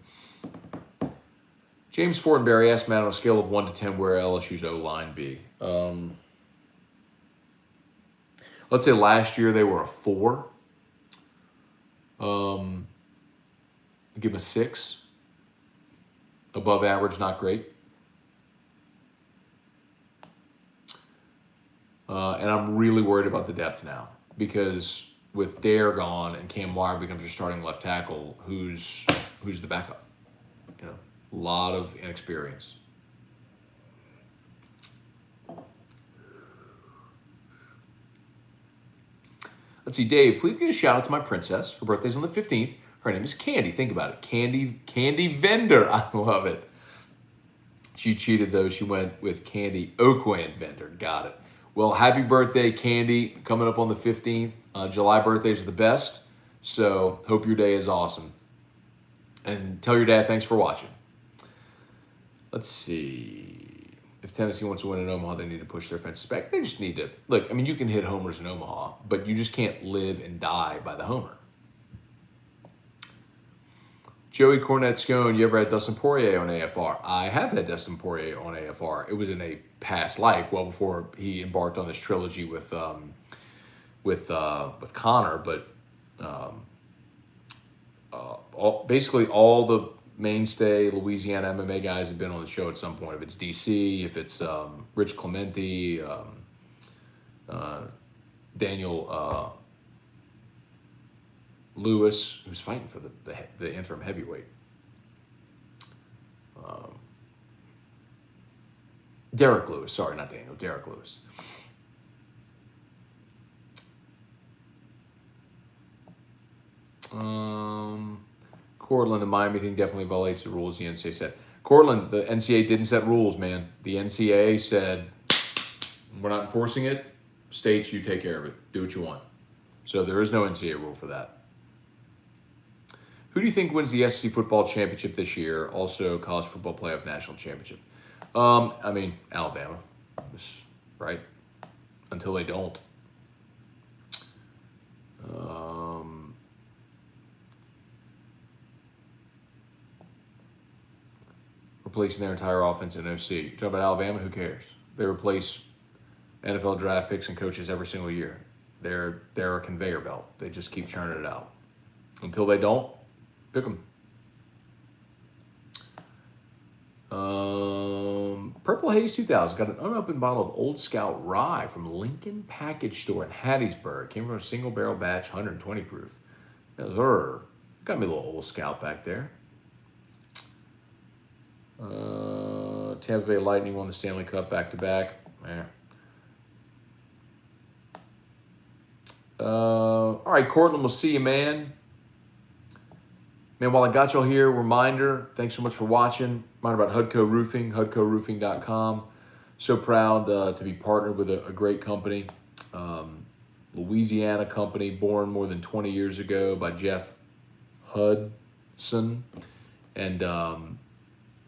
James Fortenberry asked Matt on a scale of 1 to 10 where LSU's O-line be. Let's say last year they were a 4. Um, I'll give him a 6. Above average, not great. And I'm really worried about the depth now because with Dare gone and Cam Wire becomes your starting left tackle, who's the backup? You know, a lot of inexperience. Let's see, Dave, please give a shout out to my princess. Her birthday's on the 15th. Her name is Candy. Think about it. Candy Vendor. I love it. She cheated, though. She went with Candy Oakland Vendor. Got it. Well, happy birthday, Candy. Coming up on the 15th. July birthdays are the best. So hope your day is awesome. And tell your dad thanks for watching. Let's see. If Tennessee wants to win in Omaha, they need to push their fences back. They just need to. Look, I mean, you can hit homers in Omaha, but you just can't live and die by the homer. Joey Cornett Scone, you ever had Dustin Poirier on AFR? I have had Dustin Poirier on AFR. It was in a past life, well before he embarked on this trilogy with Connor. But basically all the mainstay Louisiana MMA guys have been on the show at some point. If it's DC, if it's Rich Clemente, Daniel Lewis, who's fighting for the interim heavyweight. Derek Lewis, sorry, not Daniel, Derek Lewis. Cortland, the Miami thing definitely violates the rules the NCAA said. Cortland, the NCAA didn't set rules, man. The NCAA said, we're not enforcing it. States, you take care of it. Do what you want. So there is no NCAA rule for that. Who do you think wins the SEC football championship this year? Also, college football playoff national championship. I mean, Alabama, right? Until they don't. Replacing their entire offense in OC. You talk about Alabama, who cares? They replace NFL draft picks and coaches every single year. They're a conveyor belt. They just keep churning it out. Until they don't, pick them. Purple Haze 2000 got an unopened bottle of Old Scout Rye from Lincoln Package Store in Hattiesburg. Came from a single barrel batch, 120 proof. Got me a little Old Scout back there. Tampa Bay Lightning won the Stanley Cup back to back. All right, Cortland, we'll see you, man. Man, while I got y'all here, reminder, thanks so much for watching. Reminder about Hudco Roofing, HudcoRoofing.com. So proud to be partnered with a great company. Louisiana company, born more than 20 years ago by Jeff Hudson. And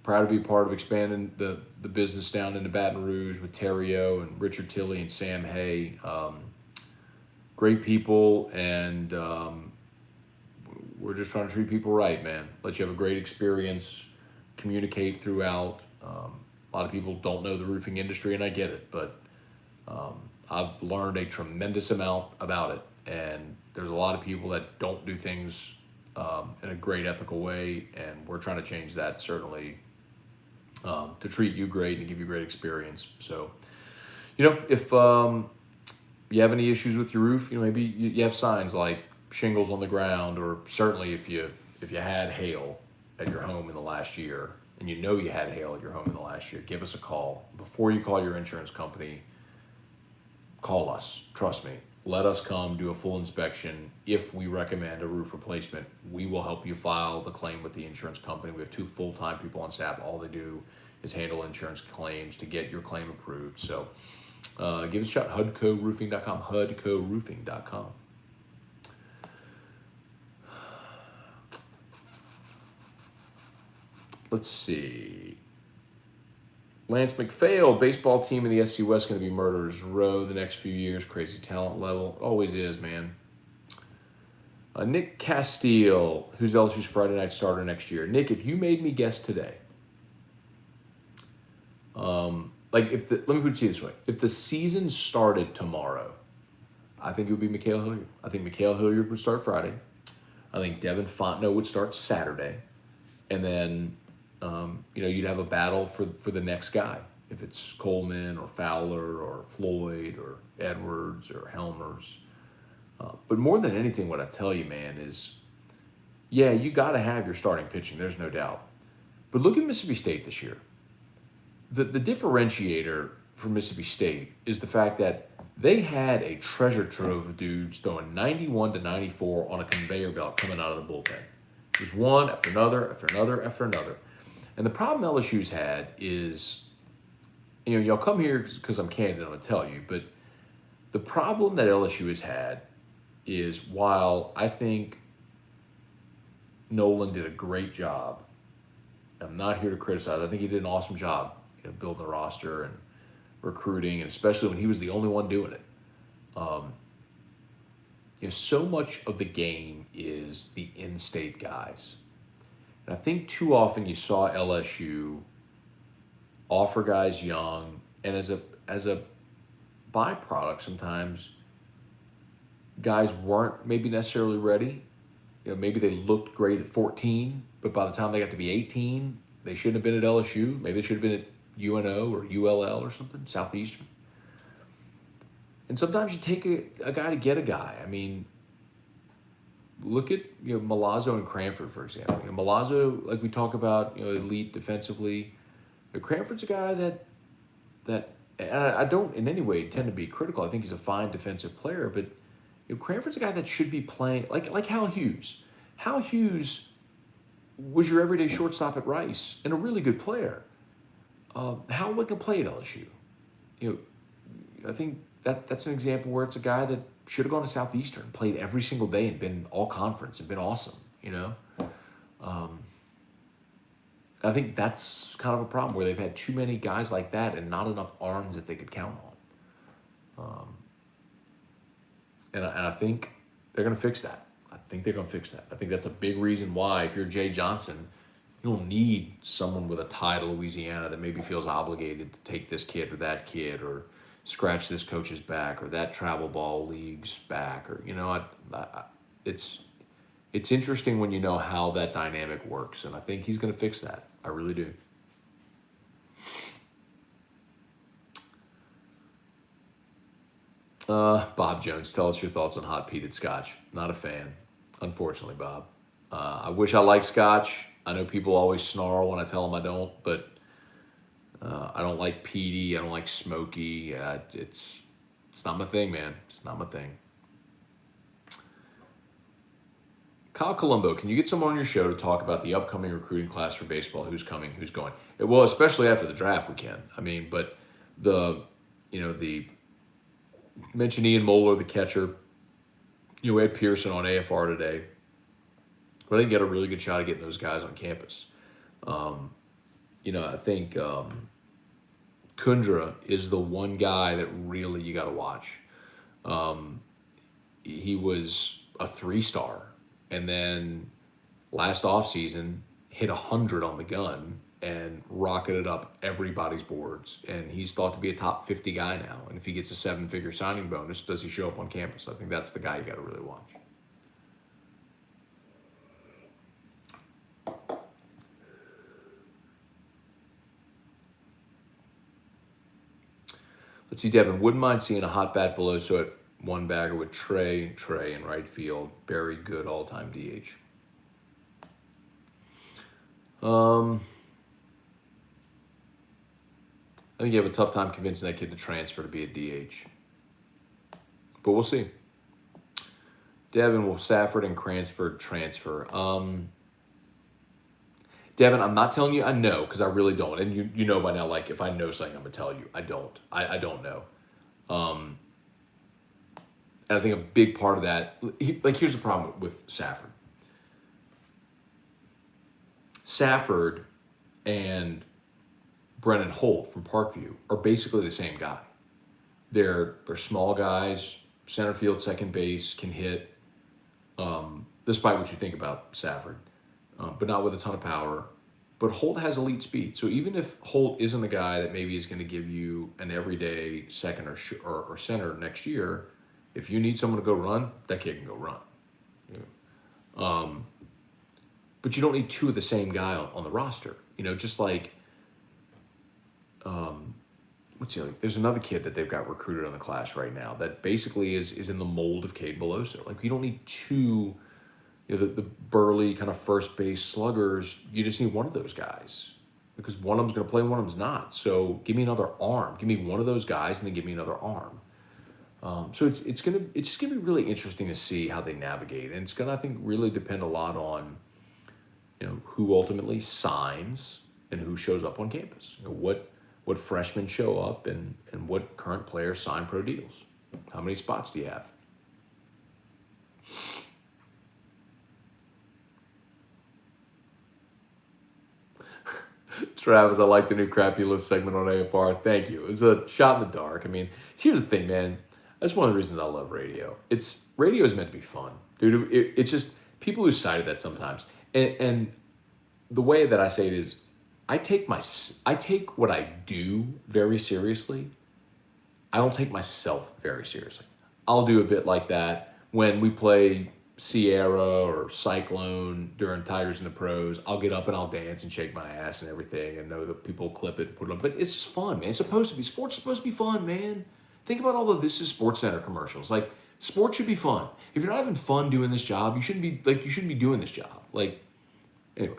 proud to be part of expanding the business down into Baton Rouge with Terrio and Richard Tilley and Sam Hay. Great people, and we're just trying to treat people right, man. Let you have a great experience, communicate throughout. A lot of people don't know the roofing industry, and I get it, but I've learned a tremendous amount about it, and there's a lot of people that don't do things in a great ethical way, and we're trying to change that, certainly, to treat you great and give you a great experience. So, if you have any issues with your roof, maybe you have signs like shingles on the ground, or certainly if you had hail at your home in the last year, and you had hail at your home in the last year, give us a call. Before you call your insurance company, call us. Trust me. Let us come do a full inspection. If we recommend a roof replacement, we will help you file the claim with the insurance company. We have 2 full-time people on staff. All they do is handle insurance claims to get your claim approved. So give us a shot. HudcoRoofing.com. HudcoRoofing.com. Let's see. Lance McPhail, baseball team in the SC West, going to be murderers row the next few years. Crazy talent level. Always is, man. Nick Castile, who's LSU's Friday night starter next year. Nick, if you made me guess today, let me put it to you this way. If the season started tomorrow, I think it would be Mikhail Hilliard. I think Mikhail Hilliard would start Friday. I think Devin Fontenot would start Saturday, and then you'd have a battle for the next guy. If it's Coleman or Fowler or Floyd or Edwards or Helmers. But more than anything, what I tell you, man, is yeah, you got to have your starting pitching. There's no doubt. But look at Mississippi State this year. The differentiator for Mississippi State is the fact that they had a treasure trove of dudes throwing 91 to 94 on a conveyor belt coming out of the bullpen. It was one after another, after another, after another. And the problem LSU's had is, y'all come here because I'm candid, I'm going to tell you, but the problem that LSU has had is while I think Nolan did a great job, I'm not here to criticize. I think he did an awesome job building the roster and recruiting, and especially when he was the only one doing it. So much of the game is the in-state guys. And I think too often you saw LSU offer guys young, and as a byproduct sometimes guys weren't maybe necessarily ready. Maybe they looked great at 14, but by the time they got to be 18, they shouldn't have been at LSU. Maybe they should have been at UNO or ULL or something, Southeastern. And sometimes you take a guy to get a guy. I mean, look at Milazzo and Cranford, for example. Milazzo, like we talk about, elite defensively. Cranford's a guy that and I don't in any way tend to be critical. I think he's a fine defensive player, but Cranford's a guy that should be playing like Hal Hughes. Hal Hughes was your everyday shortstop at Rice and a really good player. Hal can play at LSU. I think that's an example where it's a guy that should have gone to Southeastern, played every single day, and been all conference and been awesome. I think that's kind of a problem where they've had too many guys like that and not enough arms that they could count on. And I think they're going to fix that. I think that's a big reason why, if you're Jay Johnson, you don't need someone with a tie to Louisiana that maybe feels obligated to take this kid or that kid or scratch this coach's back or that travel ball league's back. Or it's interesting when you know how that dynamic works, and I think he's going to fix that. I really do. Bob Jones, tell us your thoughts on hot peated scotch. Not a fan, unfortunately, Bob. I wish I liked scotch. I know people always snarl when I tell them I don't, but I don't like peaty. I don't like smoky. It's not my thing, man. It's not my thing. Kyle Colombo, can you get someone on your show to talk about the upcoming recruiting class for baseball? Who's coming? Who's going? Well, especially after the draft, we can. I mean, but the mentioned Ian Moeller, the catcher. Ed Pearson on AFR today. But I didn't get a really good shot of getting those guys on campus. I think Kundra is the one guy that really you got to watch. He was a 3-star, and then last offseason hit 100 on the gun and rocketed up everybody's boards. And he's thought to be a top 50 guy now. And if he gets a 7-figure signing bonus, does he show up on campus? I think that's the guy you got to really watch. Let's see, Devin, wouldn't mind seeing a hot bat below so at one bagger with Trey in right field. Very good all-time DH. I think you have a tough time convincing that kid to transfer to be a DH. But we'll see. Devin, will Safford and Cransford transfer? Devin, I'm not telling you I know, because I really don't. And you know by now, like, if I know something, I'm going to tell you. I don't. I don't know. And I think a big part of that, here's the problem with Safford. Safford and Brennan Holt from Parkview are basically the same guy. They're small guys, center field, second base, can hit, despite what you think about Safford, but not with a ton of power. But Holt has elite speed. So even if Holt isn't the guy that maybe is going to give you an everyday second or center next year, if you need someone to go run, that kid can go run. But you don't need two of the same guy on the roster. You know, just like, what's the other? There's another kid that they've got recruited on the class right now that basically is in the mold of Cade Beloso. Like, you don't need two, you know, the burly kind of first base sluggers. You just need one of those guys because one of them's going to play and one of them's not. So give me another arm. Give me one of those guys and then give me another arm. So it's just gonna be really interesting to see how they navigate, and it's gonna, I think, really depend a lot on, you know, who ultimately signs and who shows up on campus. You know, what freshmen show up and what current players sign pro deals. How many spots do you have? Travis, I like the new Crappy List segment on AFR. Thank you. It was a shot in the dark. I mean, here's the thing, man. That's one of the reasons I love radio. Radio is meant to be fun, dude. It's just people lose sight of that sometimes. And the way that I say it is, I take what I do very seriously. I don't take myself very seriously. I'll do a bit like that when we play Sierra or Cyclone during Tigers in the Pros. I'll get up and I'll dance and shake my ass and everything, and know that people clip it and put it on. But it's just fun, man. Sports is supposed to be fun, man. Think about all the This Is Sports Center commercials. Like, sports should be fun. If you're not having fun doing this job, you shouldn't be doing this job. Like, anyway.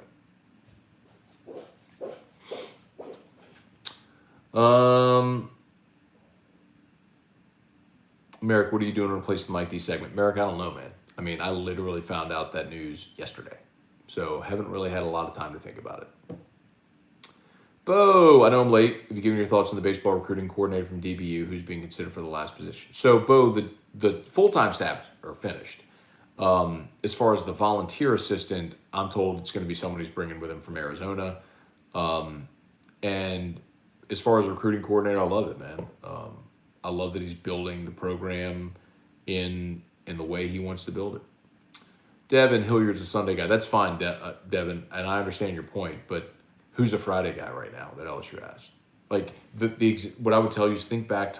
Merrick, what are you doing to replace the Mike D segment? Merrick, I don't know, man. I mean, I literally found out that news yesterday. So haven't really had a lot of time to think about it. Bo, I know I'm late. Have you given your thoughts on the baseball recruiting coordinator from DBU who's being considered for the last position? So, Bo, the full-time staff are finished. As far as the volunteer assistant, I'm told it's going to be someone who's bringing with him from Arizona. And as far as recruiting coordinator, I love it, man. I love that he's building the program in the way he wants to build it. Devin Hilliard's a Sunday guy. That's fine, Devin, and I understand your point, but who's a Friday guy right now that LSU has? Like, what I would tell you is think back to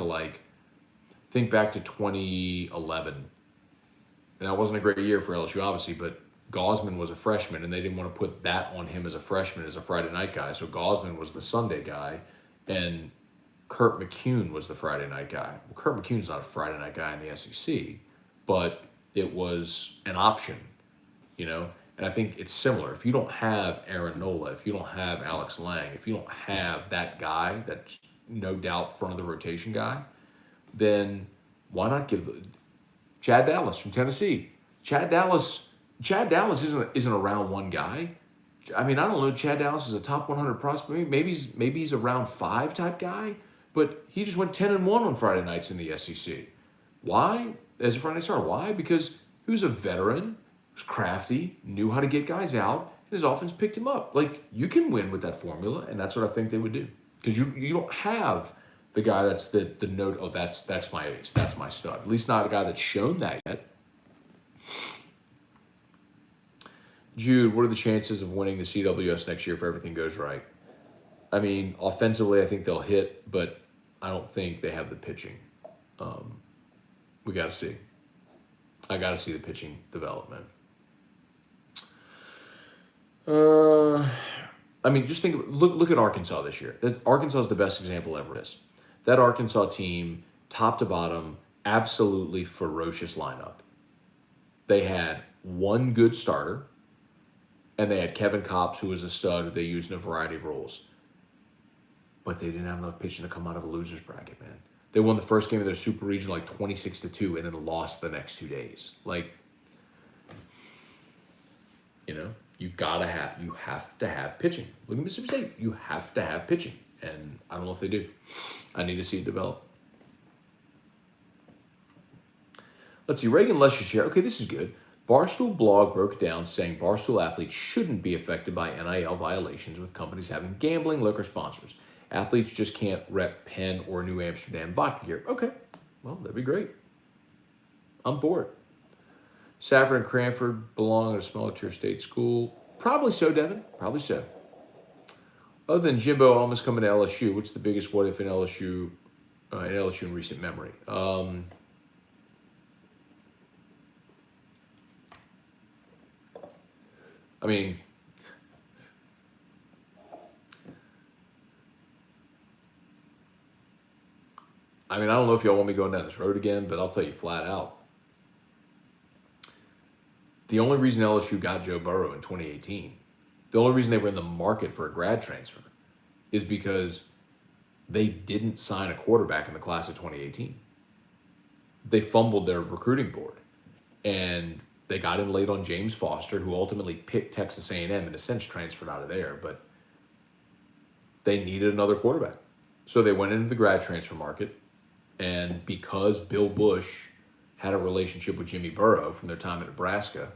2011. And that wasn't a great year for LSU, obviously, but Gosman was a freshman, and they didn't want to put that on him as a freshman, as a Friday night guy. So Gosman was the Sunday guy, and Kurt McCune was the Friday night guy. Well, Kurt McCune's not a Friday night guy in the SEC, but it was an option, you know? And I think it's similar. If you don't have Aaron Nola, if you don't have Alex Lang, if you don't have that guy, that's no doubt front of the rotation guy, then why not give Chad Dallas from Tennessee? Chad Dallas isn't a round one guy. I mean, I don't know. Chad Dallas is a top 100 prospect. Maybe he's a round 5 type guy, but he just went 10-1 on Friday nights in the SEC. Why? As a Friday night starter. Why? Because he was a veteran, was crafty, knew how to get guys out, and his offense picked him up. Like, you can win with that formula, and that's what I think they would do. Because you don't have the guy that's the note, oh, that's my ace, that's my stud. At least not a guy that's shown that yet. Jude, what are the chances of winning the CWS next year if everything goes right? I mean, offensively, I think they'll hit, but I don't think they have the pitching. We got to see. I got to see the pitching development. I mean, just look at Arkansas this year. Arkansas is the best example ever is. That Arkansas team, top to bottom, absolutely ferocious lineup. They had one good starter, and they had Kevin Kopps, who was a stud, who they used in a variety of roles. But they didn't have enough pitching to come out of a loser's bracket, man. They won the first game of their super region like 26-2, and then lost the next 2 days. Like, you know, you have to have pitching. Look at Mississippi State. You have to have pitching, and I don't know if they do. I need to see it develop. Let's see. Reagan Lester's here. Okay, this is good. Barstool blog broke down saying Barstool athletes shouldn't be affected by NIL violations with companies having gambling liquor sponsors. Athletes just can't rep Penn or New Amsterdam vodka gear. Okay, well, that'd be great. I'm for it. Safford and Cranford belong at a smaller tier state school. Probably so, Devin. Probably so. Other than Jimbo almost coming to LSU, what's the biggest what if in LSU in recent memory? I mean, I don't know if y'all want me going down this road again, but I'll tell you flat out. The only reason LSU got Joe Burrow in 2018, the only reason they were in the market for a grad transfer is because they didn't sign a quarterback in the class of 2018. They fumbled their recruiting board, and they got in late on James Foster, who ultimately picked Texas A&M and in a sense transferred out of there, but they needed another quarterback. So they went into the grad transfer market, and because Bill Bush had a relationship with Jimmy Burrow from their time at Nebraska,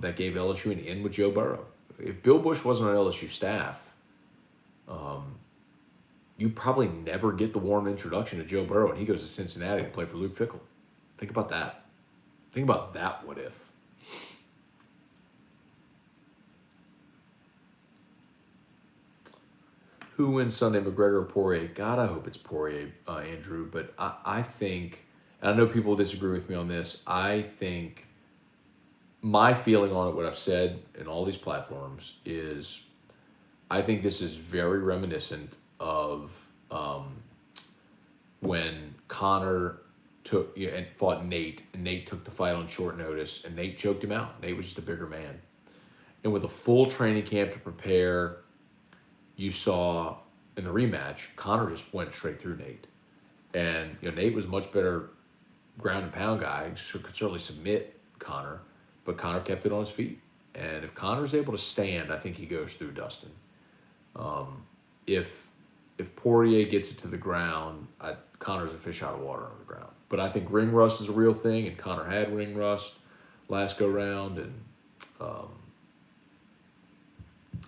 that gave LSU an in with Joe Burrow. If Bill Bush wasn't on LSU staff, you probably never get the warm introduction to Joe Burrow, and he goes to Cincinnati to play for Luke Fickell. Think about that. Think about that what if. Who wins Sunday, McGregor or Poirier? God, I hope it's Poirier, Andrew. But I think, and I know people disagree with me on this, I think my feeling on it, what I've said in all these platforms, is I think this is very reminiscent of when Conor and fought Nate, and Nate took the fight on short notice, and Nate choked him out. Nate was just a bigger man. And with a full training camp to prepare, you saw in the rematch, Conor just went straight through Nate. And Nate was a much better ground and pound guy, could certainly submit Conor, but Conor kept it on his feet. And if Conor's able to stand, I think he goes through Dustin. If Poirier gets it to the ground, Conor's a fish out of water on the ground. But I think ring rust is a real thing, and Conor had ring rust last go round, and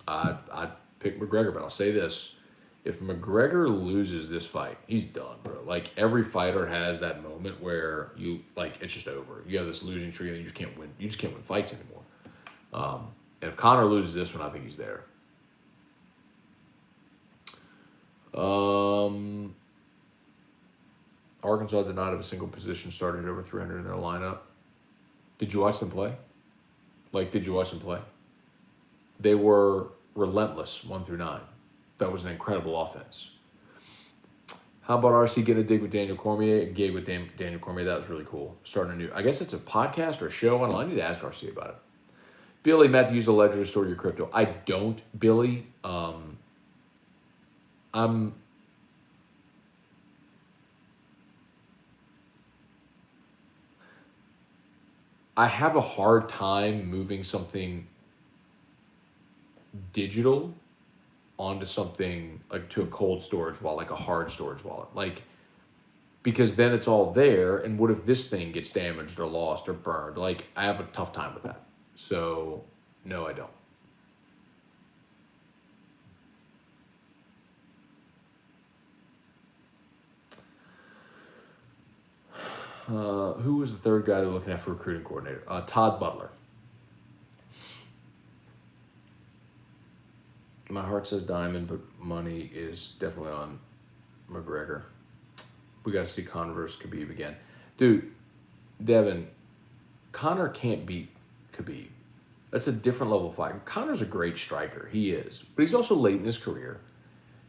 I'd pick McGregor. But I'll say this: if McGregor loses this fight, he's done, bro. Like, every fighter has that moment where it's just over. You have this losing streak, and you just can't win. You just can't win fights anymore. And if Conor loses this one, I think he's there. Arkansas did not have a single position starting at over 300 in their lineup. Did you watch them play? Did you watch them play? They were relentless 1 through 9. That was an incredible offense. How about RC getting a dig with Daniel Cormier? Gabe with Daniel Cormier. That was really cool. Starting a new, I guess it's a podcast or a show. I need to ask RC about it. Billy, Matt, to use a ledger to store your crypto. I don't, Billy. I have a hard time moving something digital onto something to a cold storage wallet, like a hard storage wallet. Because then it's all there, and what if this thing gets damaged or lost or burned? I have a tough time with that. So, no, I don't. Who was the third guy they were looking at for recruiting coordinator? Todd Butler. My heart says Diamond, but money is definitely on McGregor. We got to see Conor versus Khabib again. Dude, Devin, Conor can't beat Khabib. That's a different level of fight. Conor's a great striker. He is. But he's also late in his career.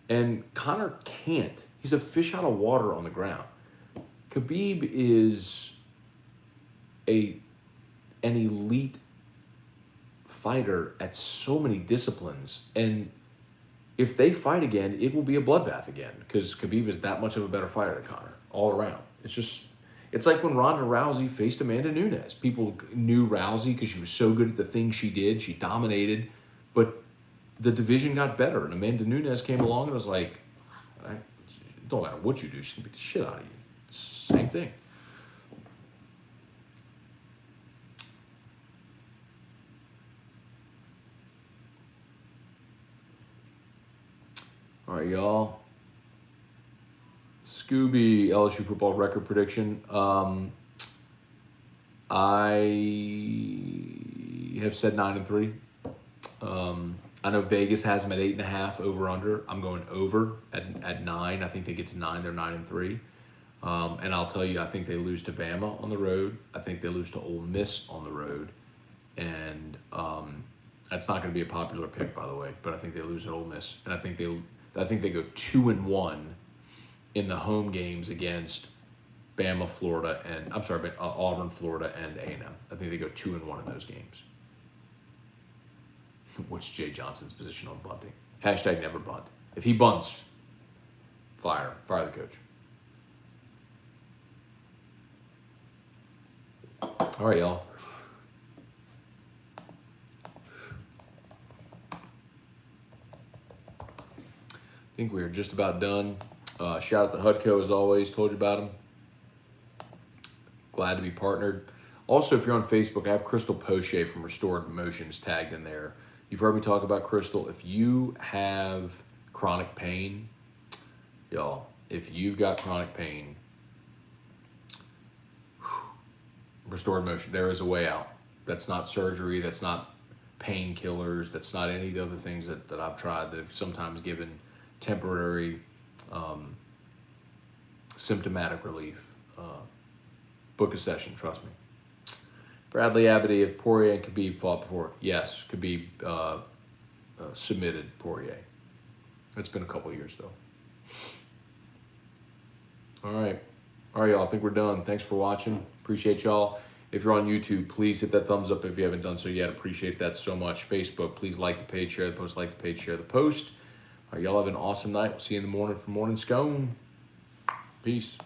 And Conor can't. He's a fish out of water on the ground. Khabib is an elite fighter at so many disciplines, and if they fight again, it will be a bloodbath again, because Khabib is that much of a better fighter than Conor all around. It's like when Ronda Rousey faced Amanda Nunes. People knew Rousey because she was so good at the things she did. She dominated, but the division got better, and Amanda Nunes came along and was like, it don't matter what you do, she can beat the shit out of you. Same thing. All right, y'all. Scooby LSU football record prediction. I have said 9-3. I know Vegas has them at 8.5 over under. I'm going over at 9. I think they get to 9. They're 9-3. And I'll tell you, I think they lose to Bama on the road. I think they lose to Ole Miss on the road. And That's not going to be a popular pick, by the way, but I think they lose at Ole Miss, and I think they go 2-1 in the home games against Bama, Florida, and Auburn, Florida, and A&M. I think they go 2-1 in those games. What's Jay Johnson's position on bunting? Hashtag never bunt. If he bunts, fire the coach. All right, y'all. I think we're just about done. Shout out to Hudco as always. Told you about him. Glad to be partnered. Also, if you're on Facebook, I have Crystal Poche from Restored Motions tagged in there. You've heard me talk about Crystal. If you have chronic pain, y'all, if you've got chronic pain, Restored Motion, there is a way out. That's not surgery. That's not painkillers. That's not any of the other things that I've tried that have sometimes given temporary symptomatic relief. Book a session, trust me. Bradley Abity, if Poirier and Khabib fought before, yes, Khabib submitted Poirier. It's been a couple years though. All right, y'all. I think we're done. Thanks for watching. Appreciate y'all. If you're on YouTube, please hit that thumbs up if you haven't done so yet. Appreciate that so much. Facebook, please like the page, share the post, like the page, share the post. All right, y'all have an awesome night. We'll see you in the morning for Morning Scone. Peace.